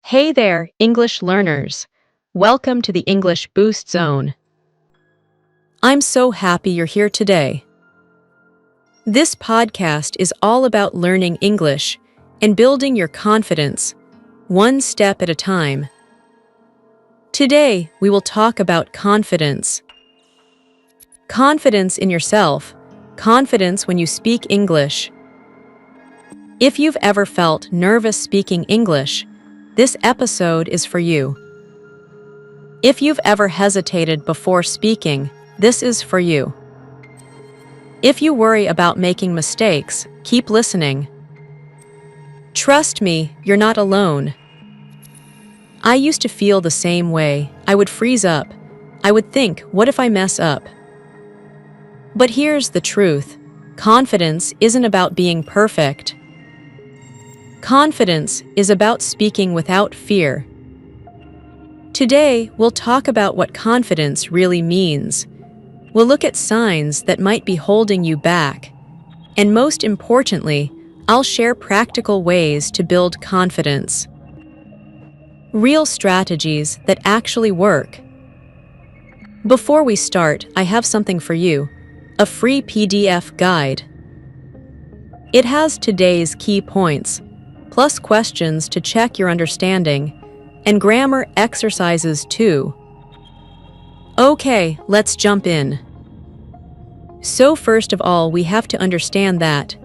Hey there, English learners. Welcome to the English Boost Zone. I'm so happy you're here today. This podcast is all about learning English and building your confidence, one step at a time. Today, we will talk about confidence. Confidence in yourself, confidence when you speak English. If you've ever felt nervous speaking English, this episode is for you. If you've ever hesitated before speaking, this is for you. If you worry about making mistakes, keep listening. Trust me, you're not alone. I used to feel the same way. I would freeze up. I would think, what if I mess up? But here's the truth. Confidence isn't about being perfect. Confidence is about speaking without fear. Today, we'll talk about what confidence really means. We'll look at signs that might be holding you back. And most importantly, I'll share practical ways to build confidence. Real strategies that actually work. Before we start, I have something for you, a free PDF guide. It has today's key points, plus questions to check your understanding, and grammar exercises too. Okay, let's jump in. So first of all, we have to understand that.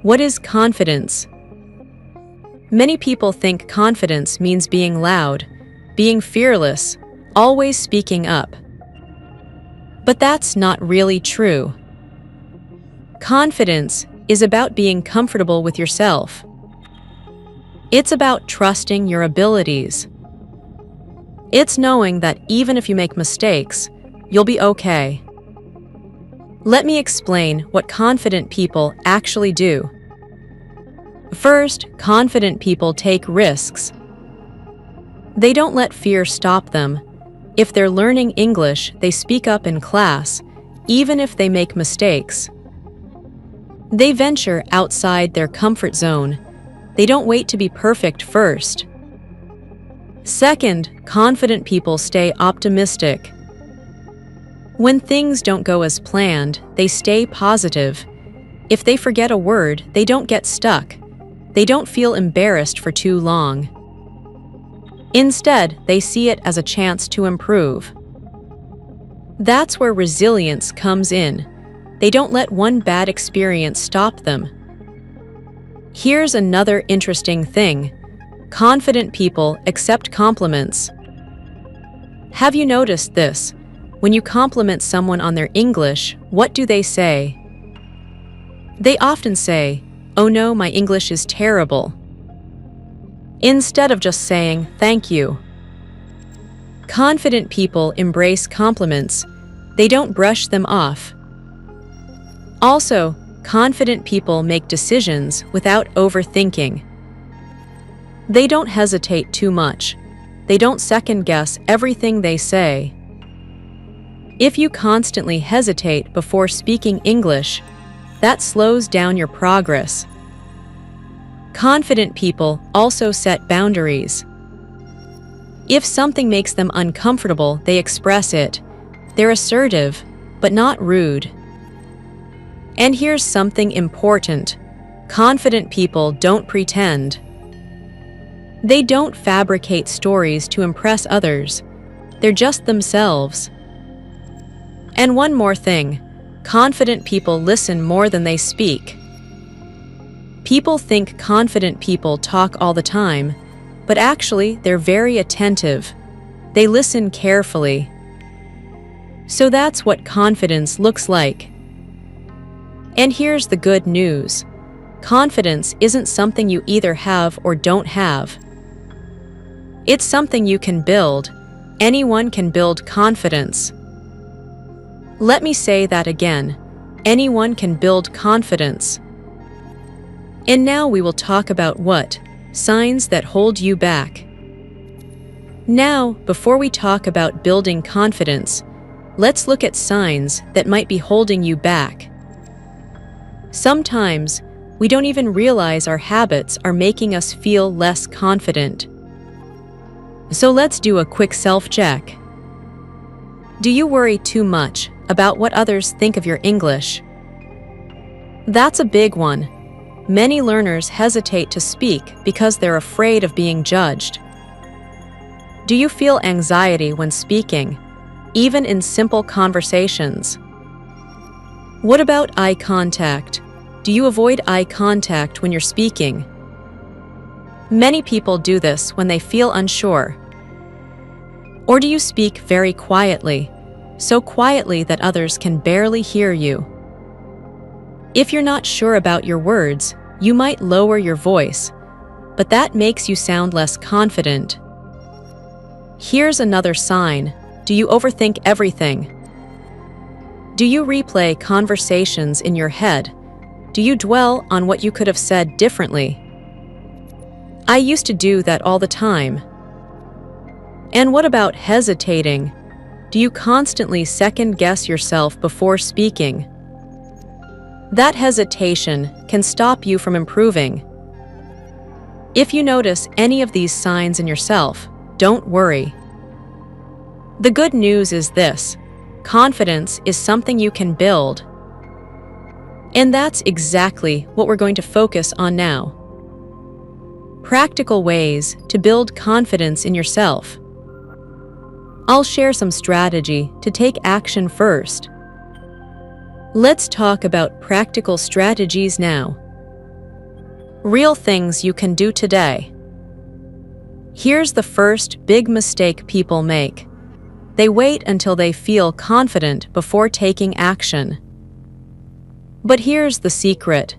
What is confidence? Many people think confidence means being loud, being fearless, always speaking up. But that's not really true. Confidence is about being comfortable with yourself. It's about trusting your abilities. It's knowing that even if you make mistakes, you'll be okay. Let me explain what confident people actually do. First, confident people take risks. They don't let fear stop them. If they're learning English, they speak up in class, even if they make mistakes. They venture outside their comfort zone. They don't wait to be perfect first. Second, confident people stay optimistic. When things don't go as planned, they stay positive. If they forget a word, they don't get stuck. They don't feel embarrassed for too long. Instead, they see it as a chance to improve. That's where resilience comes in. They don't let one bad experience stop them. Here's another interesting thing. Confident people accept compliments. Have you noticed this? When you compliment someone on their English, what do they say? They often say, "Oh no, my English is terrible," instead of just saying, "Thank you." Confident people embrace compliments. They don't brush them off. Also, confident people make decisions without overthinking. They don't hesitate too much. They don't second-guess everything they say. If you constantly hesitate before speaking English, that slows down your progress. Confident people also set boundaries. If something makes them uncomfortable, they express it. They're assertive, but not rude. And here's something important. Confident people don't pretend. They don't fabricate stories to impress others. They're just themselves. And one more thing. Confident people listen more than they speak. People think confident people talk all the time, but actually they're very attentive. They listen carefully. So that's what confidence looks like. And here's the good news. Confidence isn't something you either have or don't have. It's something you can build. Anyone can build confidence. Let me say that again. Anyone can build confidence. And now we will talk about what? Signs that hold you back. Now, before we talk about building confidence, let's look at signs that might be holding you back. Sometimes, we don't even realize our habits are making us feel less confident. So let's do a quick self-check. Do you worry too much about what others think of your English? That's a big one. Many learners hesitate to speak because they're afraid of being judged. Do you feel anxiety when speaking, even in simple conversations? What about eye contact? Do you avoid eye contact when you're speaking? Many people do this when they feel unsure. Or do you speak very quietly, so quietly that others can barely hear you? If you're not sure about your words, you might lower your voice, but that makes you sound less confident. Here's another sign. Do you overthink everything? Do you replay conversations in your head? Do you dwell on what you could have said differently? I used to do that all the time. And what about hesitating? Do you constantly second-guess yourself before speaking? That hesitation can stop you from improving. If you notice any of these signs in yourself, don't worry. The good news is this: confidence is something you can build. And that's exactly what we're going to focus on now. Practical ways to build confidence in yourself. I'll share some strategy to take action first. Let's talk about practical strategies now. Real things you can do today. Here's the first big mistake people make. They wait until they feel confident before taking action. But here's the secret.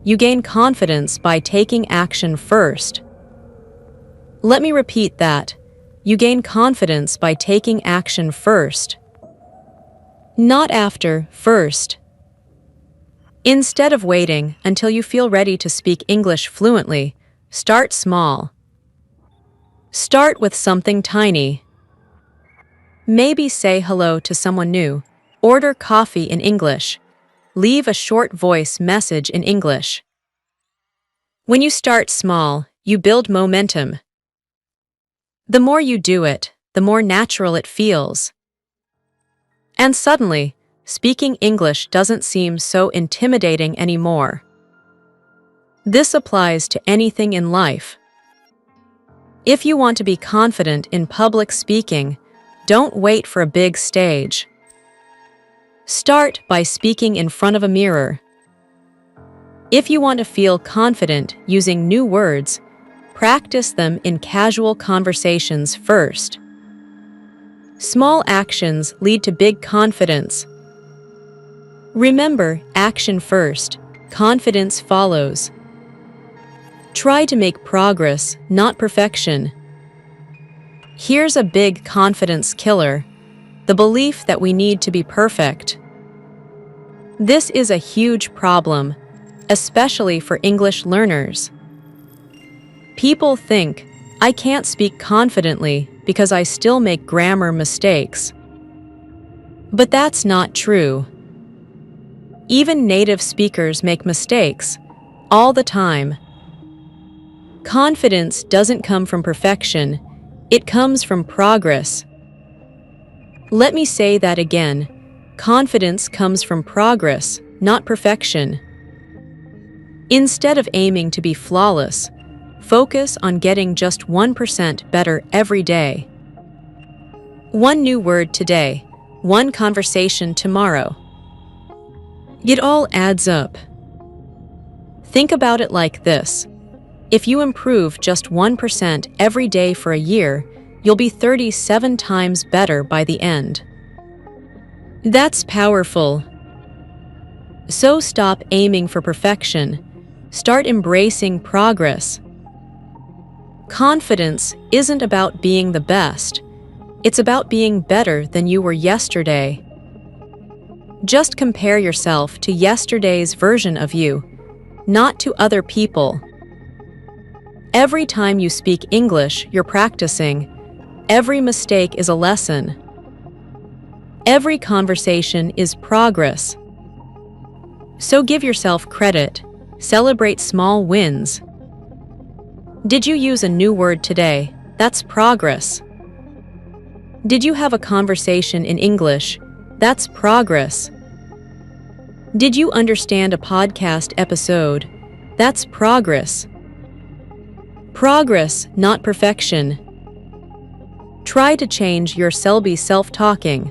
You gain confidence by taking action first. Let me repeat that. You gain confidence by taking action first. Not after, first. Instead of waiting until you feel ready to speak English fluently, start small. Start with something tiny. Maybe say hello to someone new, order coffee in English, leave a short voice message in English. When you start small, you build momentum. The more you do it, the more natural it feels. And suddenly, speaking English doesn't seem so intimidating anymore. This applies to anything in life. If you want to be confident in public speaking, don't wait for a big stage. Start by speaking in front of a mirror. If you want to feel confident using new words, practice them in casual conversations first. Small actions lead to big confidence. Remember, action first, confidence follows. Try to make progress, not perfection. Here's a big confidence killer: the belief that we need to be perfect. This is a huge problem, especially for English learners. People think, I can't speak confidently because I still make grammar mistakes. But that's not true. Even native speakers make mistakes, all the time. Confidence doesn't come from perfection, it comes from progress. Let me say that again. Confidence comes from progress, not perfection. Instead of aiming to be flawless, focus on getting just 1% better every day. One new word today, one conversation tomorrow. It all adds up. Think about it like this. If you improve just 1% every day for a year, you'll be 37 times better by the end. That's powerful. So stop aiming for perfection. Start embracing progress. Confidence isn't about being the best. It's about being better than you were yesterday. Just compare yourself to yesterday's version of you, not to other people. Every time you speak English, you're practicing. Every mistake is a lesson. Every conversation is progress. So give yourself credit. Celebrate small wins. Did you use a new word today That's progress. Did you have a conversation in English? That's progress. Did you understand a podcast episode? That's progress. Progress, not perfection. Try to change your self-talking.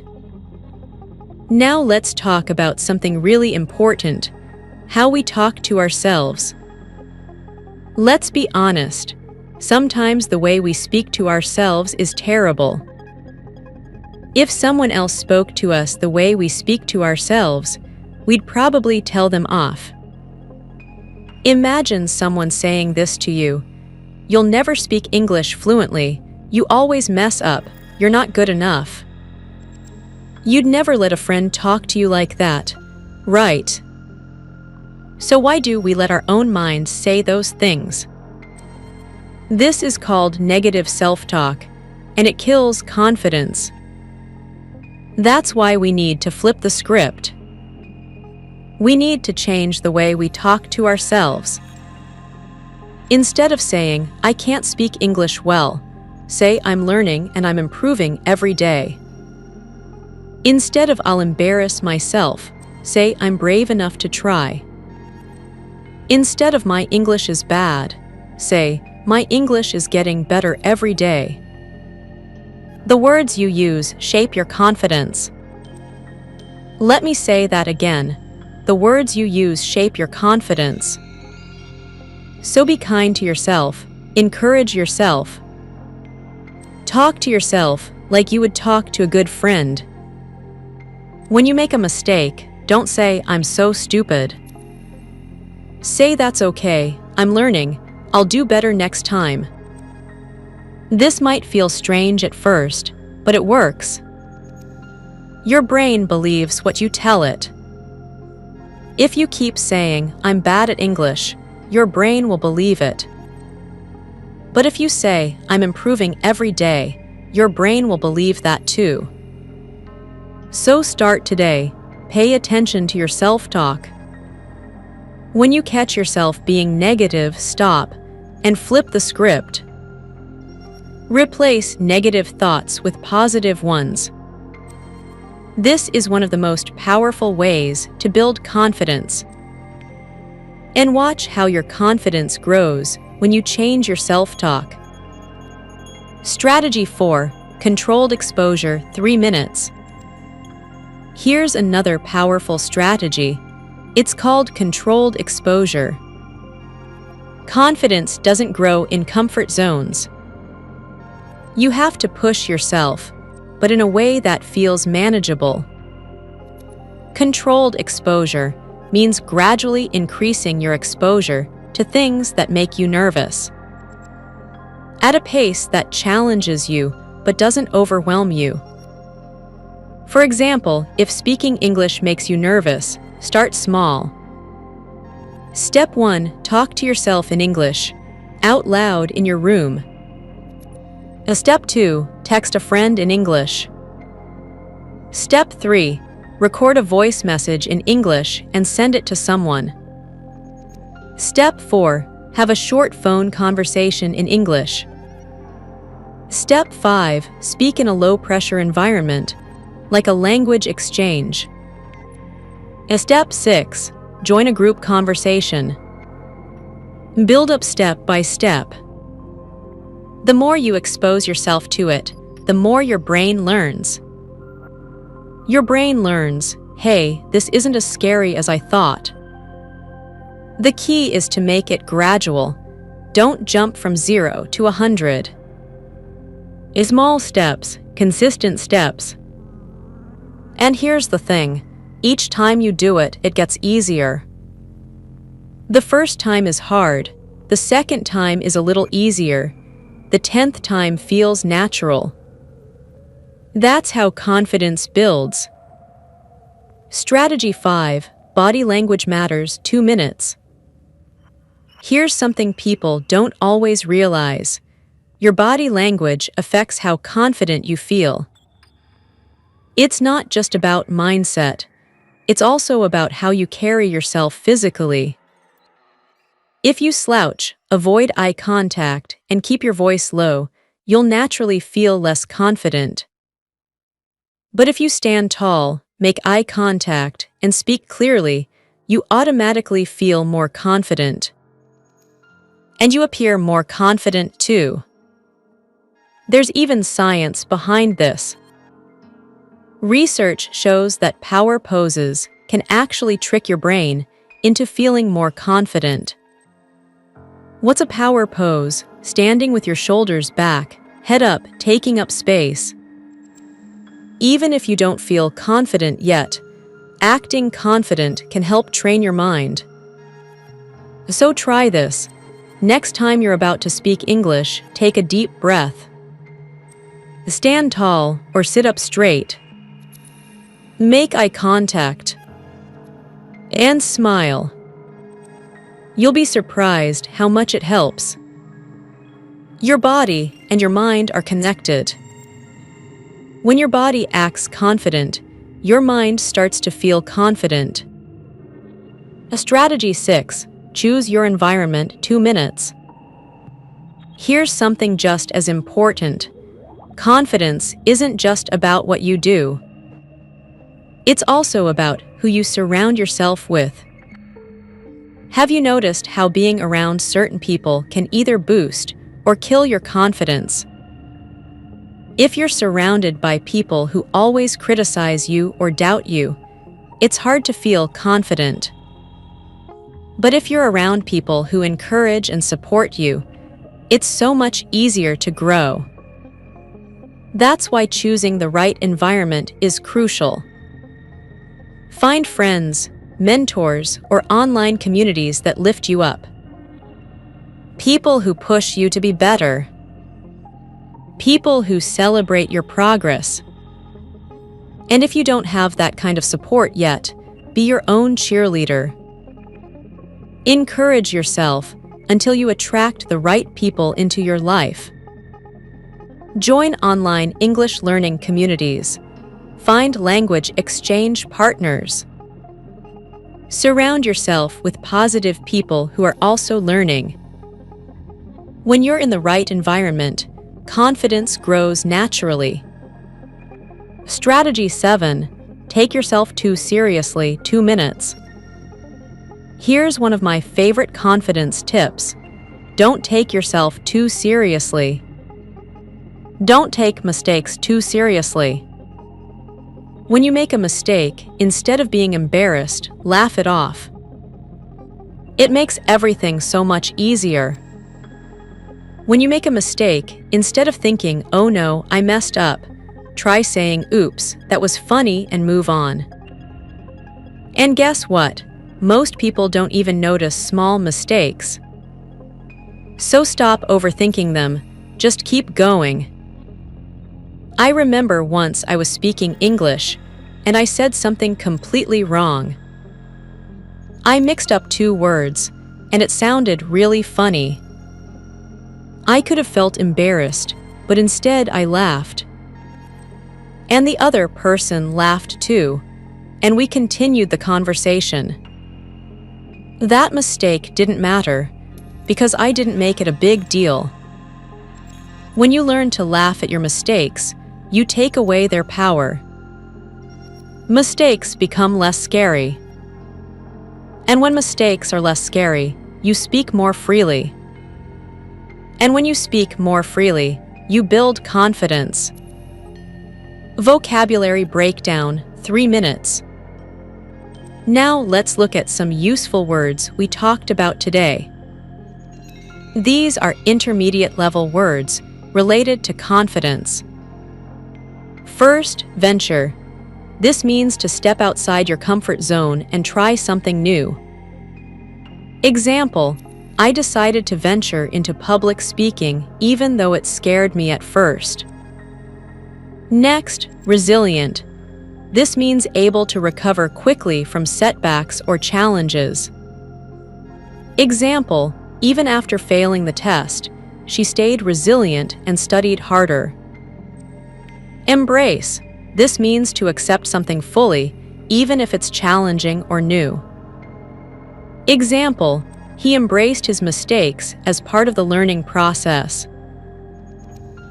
Now let's talk about something really important: how we talk to ourselves. Let's be honest. Sometimes the way we speak to ourselves is terrible. If someone else spoke to us the way we speak to ourselves, we'd probably tell them off. Imagine someone saying this to you: "You'll never speak English fluently. You always mess up. You're not good enough." You'd never let a friend talk to you like that, right? So why do we let our own minds say those things? This is called negative self-talk, and it kills confidence. That's why we need to flip the script. We need to change the way we talk to ourselves. Instead of saying, "I can't speak English well," say, "I'm learning and I'm improving every day." Instead of "I'll embarrass myself," say, "I'm brave enough to try." Instead of "My English is bad," say, "My English is getting better every day." The words you use shape your confidence. Let me say that again. The words you use shape your confidence. So be kind to yourself. Encourage yourself. Talk to yourself like you would talk to a good friend. When you make a mistake, don't say, "I'm so stupid." Say, "That's okay. I'm learning. I'll do better next time." This might feel strange at first, but it works. Your brain believes what you tell it. If you keep saying, "I'm bad at English," your brain will believe it. But if you say, "I'm improving every day," your brain will believe that too. So start today. Pay attention to your self-talk. When you catch yourself being negative, stop and flip the script. Replace negative thoughts with positive ones. This is one of the most powerful ways to build confidence. And watch how your confidence grows when you change your self-talk. Strategy 4. Controlled exposure, 3 minutes. Here's another powerful strategy. It's called controlled exposure. Confidence doesn't grow in comfort zones. You have to push yourself, but in a way that feels manageable. Controlled exposure means gradually increasing your exposure to things that make you nervous, at a pace that challenges you but doesn't overwhelm you. For example, if speaking English makes you nervous, start small. Step 1. Talk to yourself in English, out loud in your room. Step 2. Text a friend in English. Step 3. Record a voice message in English and send it to someone. Step 4. Have a short phone conversation in English. Step 5. Speak in a low-pressure environment, like a language exchange. Step 6. Join a group conversation. Build up step by step. The more you expose yourself to it, the more your brain learns. Your brain learns, "Hey, this isn't as scary as I thought." The key is to make it gradual. Don't jump from 0 to 100. Small steps, consistent steps. And here's the thing. Each time you do it, it gets easier. The first time is hard. The second time is a little easier. The 10th time feels natural. That's how confidence builds. Strategy 5. Body language matters, 2 minutes. Here's something people don't always realize. Your body language affects how confident you feel. It's not just about mindset. It's also about how you carry yourself physically. If you slouch, avoid eye contact, and keep your voice low, you'll naturally feel less confident. But if you stand tall, make eye contact, and speak clearly, you automatically feel more confident. And you appear more confident too. There's even science behind this. Research shows that power poses can actually trick your brain into feeling more confident. What's a power pose? Standing with your shoulders back, head up, taking up space. Even if you don't feel confident yet, acting confident can help train your mind. So try this. Next time you're about to speak English, take a deep breath. Stand tall or sit up straight. Make eye contact. And smile. You'll be surprised how much it helps. Your body and your mind are connected. When your body acts confident, your mind starts to feel confident. Strategy 6. Choose your environment. 2 minutes. Here's something just as important. Confidence isn't just about what you do. It's also about who you surround yourself with. Have you noticed how being around certain people can either boost or kill your confidence? If you're surrounded by people who always criticize you or doubt you, it's hard to feel confident. But if you're around people who encourage and support you, it's so much easier to grow. That's why choosing the right environment is crucial. Find friends, mentors, or online communities that lift you up. People who push you to be better. People who celebrate your progress. And if you don't have that kind of support yet, be your own cheerleader. Encourage yourself until you attract the right people into your life. Join online English learning communities. Find language exchange partners. Surround yourself with positive people who are also learning. When you're in the right environment, confidence grows naturally. Strategy 7. Take yourself too seriously. 2 minutes. Here's one of my favorite confidence tips. Don't take yourself too seriously. Don't take mistakes too seriously. When you make a mistake, instead of being embarrassed, laugh it off. It makes everything so much easier. When you make a mistake, instead of thinking, "Oh no, I messed up," try saying, "Oops, that was funny," and move on. And guess what? Most people don't even notice small mistakes. So stop overthinking them. Just keep going. I remember once I was speaking English, and I said something completely wrong. I mixed up 2 words, and it sounded really funny. I could have felt embarrassed, but instead I laughed. And the other person laughed too, and we continued the conversation. That mistake didn't matter, because I didn't make it a big deal. When you learn to laugh at your mistakes, you take away their power. Mistakes become less scary. And when mistakes are less scary, you speak more freely. And when you speak more freely, you build confidence. Vocabulary breakdown. 3 minutes. Now let's look at some useful words we talked about today. These are intermediate level words related to confidence. First, venture. This means to step outside your comfort zone and try something new. Example, I decided to venture into public speaking even though it scared me at first. Next, resilient. This means able to recover quickly from setbacks or challenges. Example, even after failing the test, she stayed resilient and studied harder. Embrace. This means to accept something fully, even if it's challenging or new. Example, he embraced his mistakes as part of the learning process.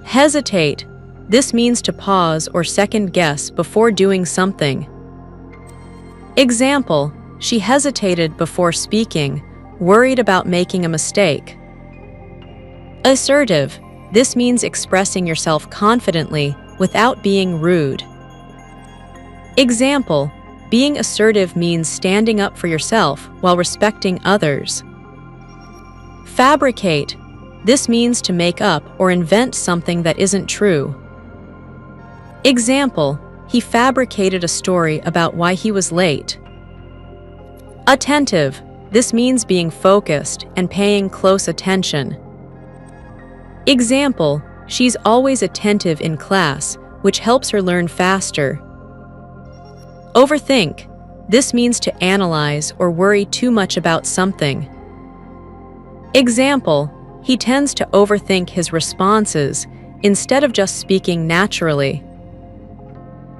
Hesitate. This means to pause or second guess before doing something. Example, she hesitated before speaking, worried about making a mistake. Assertive. This means expressing yourself confidently without being rude. Example, being assertive means standing up for yourself while respecting others. Fabricate. This means to make up or invent something that isn't true. Example, he fabricated a story about why he was late. Attentive. This means being focused and paying close attention. Example, she's always attentive in class, which helps her learn faster. Overthink. This means to analyze or worry too much about something. Example, he tends to overthink his responses instead of just speaking naturally.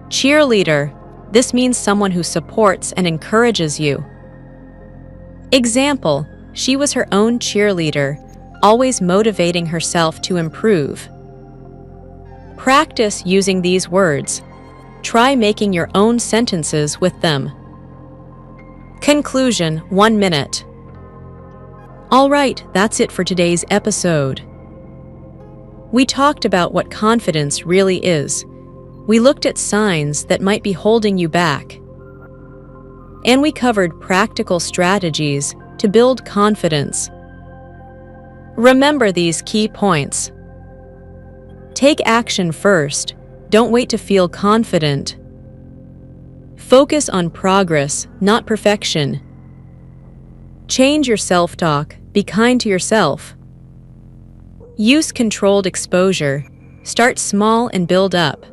Cheerleader. This means someone who supports and encourages you. Example, she was her own cheerleader, always motivating herself to improve. Practice using these words. Try making your own sentences with them. Conclusion, 1 minute. All right, that's it for today's episode. We talked about what confidence really is. We looked at signs that might be holding you back. And we covered practical strategies to build confidence. Remember these key points. Take action first. Don't wait to feel confident. Focus on progress, not perfection. Change your self-talk. Be kind to yourself. Use controlled exposure. Start small and build up.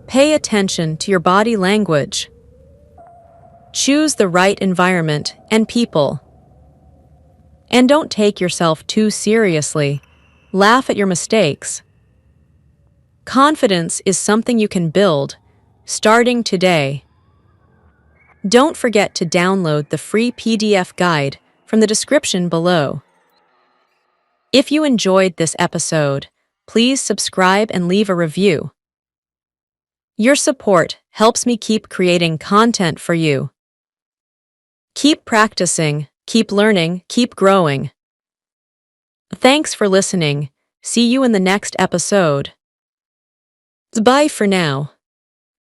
Pay attention to your body language. Choose the right environment and people. And don't take yourself too seriously. Laugh at your mistakes. Confidence is something you can build, starting today. Don't forget to download the free PDF guide from the description below. If you enjoyed this episode, please subscribe and leave a review. Your support helps me keep creating content for you. Keep practicing, keep learning, keep growing. Thanks for listening. See you in the next episode. Bye for now.